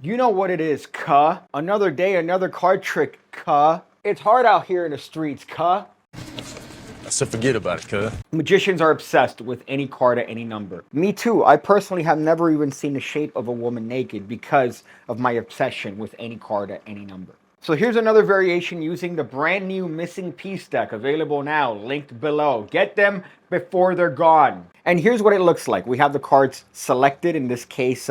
You know what it is, cuh. Another day, another card trick, cuh. It's hard out here in the streets, cuh. So forget about it, cuz. Magicians are obsessed with any card at any number. Me too. I personally have never even seen the shape of a woman naked because of my obsession with any card at any number. So here's another variation using the brand new missing piece deck, available now, linked below. Get them before they're gone. And here's what it looks like. We have the cards selected, in this case,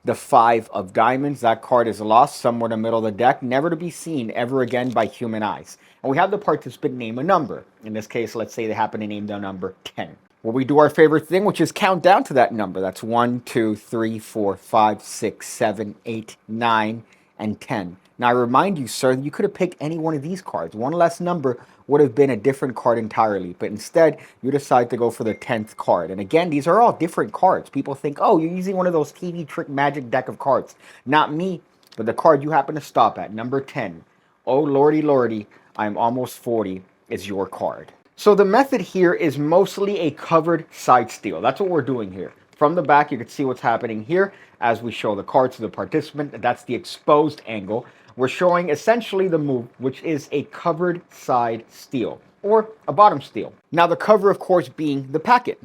the 5 of diamonds. That card is lost somewhere in the middle of the deck, never to be seen ever again by human eyes. And we have the participant name a number. In this case, let's say they happen to name the number 10. Well, we do our favorite thing, which is count down to that number. That's 1, 2, 3, 4, 5, 6, 7, 8, 9, and 10. Now, I remind you, sir, you could have picked any one of these cards. One less number would have been a different card entirely. But instead, you decide to go for the 10th card. And again, these are all different cards. People think, oh, you're using one of those TV trick magic deck of cards. Not me, but the card you happen to stop at, number 10. Oh, lordy, lordy, I'm almost 40, is your card. So the method here is mostly a covered side steal. That's what we're doing here. From the back, you can see what's happening here as we show the cards to the participant. That's the exposed angle. We're showing essentially the move, which is a covered side steal, or a bottom steal. Now, the cover, of course, being the packet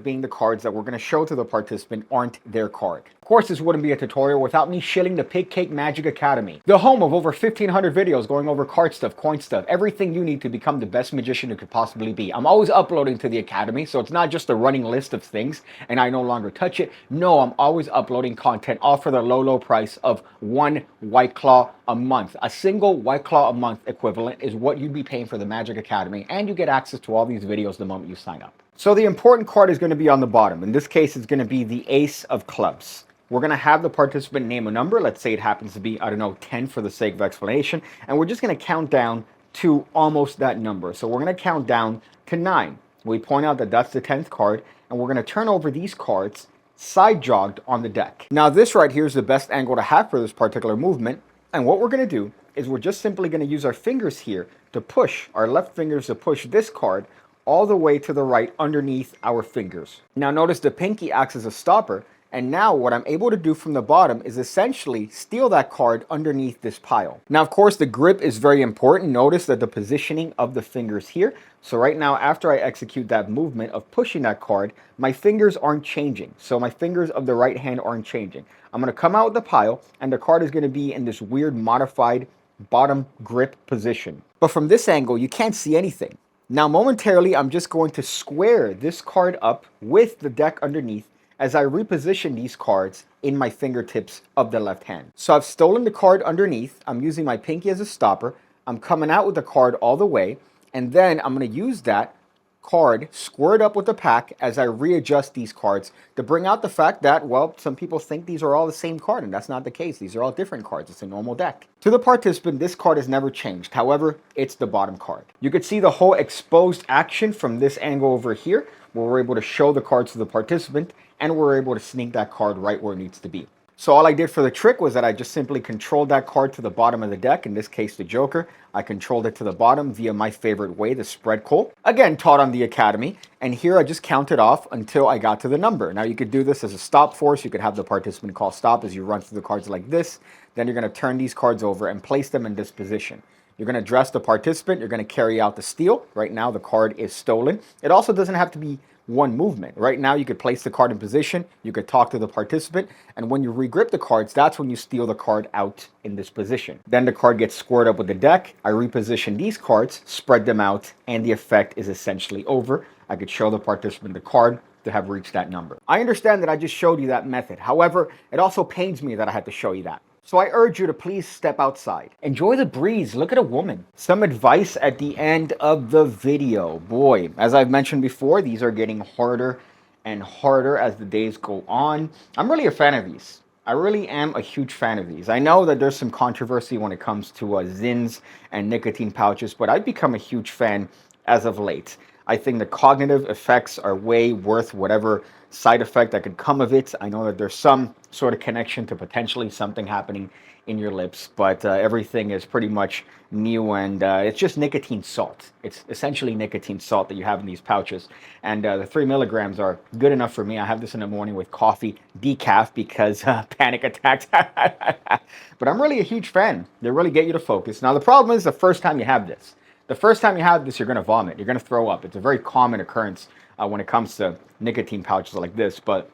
being the cards that we're going to show to the participant aren't their card. Of course, this wouldn't be a tutorial without me shilling the PigCake Magic Academy, the home of over 1,500 videos going over card stuff, coin stuff, everything you need to become the best magician you could possibly be. I'm always uploading to the Academy, so it's not just a running list of things and I no longer touch it. No, I'm always uploading content, all for the low, low price of 1 White Claw a month. A single White Claw a month equivalent is what you'd be paying for the Magic Academy, and you get access to all these videos the moment you sign up. So the important card is going to be on the bottom. In this case, it's going to be the Ace of Clubs. We're going to have the participant name a number. Let's say it happens to be, I don't know, 10 for the sake of explanation. And we're just going to count down to almost that number. So we're going to count down to 9. We point out that that's the 10th card, and we're going to turn over these cards side jogged on the deck. Now, this right here is the best angle to have for this particular movement. And what we're going to do is we're just simply going to use our fingers here to push, our left fingers to push this card all the way to the right underneath our fingers. Now notice the pinky acts as a stopper, and now what I'm able to do from the bottom is essentially steal that card underneath this pile. Now, of course, the grip is very important. Notice that the positioning of the fingers here. So right now, after I execute that movement of pushing that card, my fingers aren't changing. So my fingers of the right hand aren't changing. I'm going to come out with the pile, and the card is going to be in this weird modified bottom grip position. But from this angle, you can't see anything. Now, momentarily, I'm just going to square this card up with the deck underneath as I reposition these cards in my fingertips of the left hand. So I've stolen the card underneath. I'm using my pinky as a stopper. I'm coming out with the card all the way. And then I'm going to use that card squared up with the pack as I readjust these cards to bring out the fact that, well, some people think these are all the same card, and that's not the case. These are all different cards. It's a normal deck. To the participant, this card has never changed. However, it's the bottom card. You could see the whole exposed action from this angle over here, where we're able to show the cards to the participant, and we're able to sneak that card right where it needs to be. So all I did for the trick was that I just simply controlled that card to the bottom of the deck, in this case the Joker. I controlled it to the bottom via my favorite way, the spread call. Again, taught on the Academy. And here I just counted off until I got to the number. Now you could do this as a stop force. You could have the participant call stop as you run through the cards like this. Then you're going to turn these cards over and place them in this position. You're going to address the participant. You're going to carry out the steal. Right now the card is stolen. It also doesn't have to be one movement. Right now you could place the card in position, you could talk to the participant, and when you regrip the cards, that's when you steal the card out in this position. Then the card gets squared up with the deck. I reposition these cards, spread them out, and the effect is essentially over. I could show the participant the card to have reached that number. I understand that I just showed you that method. However, it also pains me that I had to show you that. So I urge you to please step outside. Enjoy the breeze. Look at a woman. Some advice at the end of the video. Boy, as I've mentioned before, these are getting harder and harder as the days go on. I'm really a fan of these. I really am a huge fan of these. I know that there's some controversy when it comes to Zins and nicotine pouches, but I've become a huge fan as of late. I think the cognitive effects are way worth whatever side effect that could come of it. I know that there's some sort of connection to potentially something happening in your lips, but everything is pretty much new, and it's just nicotine salt. It's essentially nicotine salt that you have in these pouches, and the 3 milligrams are good enough for me. I have this in the morning with coffee, decaf, because panic attacks. But I'm really a huge fan. They really get you to focus. Now the problem is the first time you have this. The first time you have this, you're going to vomit. You're going to throw up. It's a very common occurrence when it comes to nicotine pouches like this. But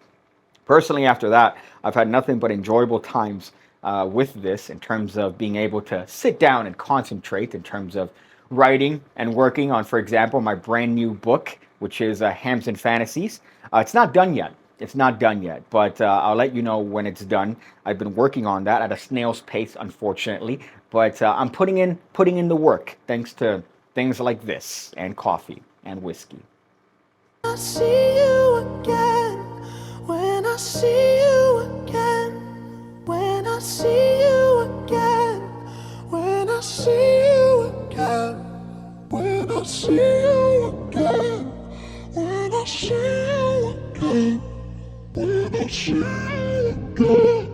personally, after that, I've had nothing but enjoyable times with this in terms of being able to sit down and concentrate in terms of writing and working on, for example, my brand new book, which is Hams and Fantasies. It's not done yet. It's not done yet, but I'll let you know when it's done. I've been working on that at a snail's pace, unfortunately, but I'm putting in the work thanks to things like this and coffee and whiskey. I see you again, when I see you again, when I see you again, when I see you again, when I see you again, when I see you again, when I see you again.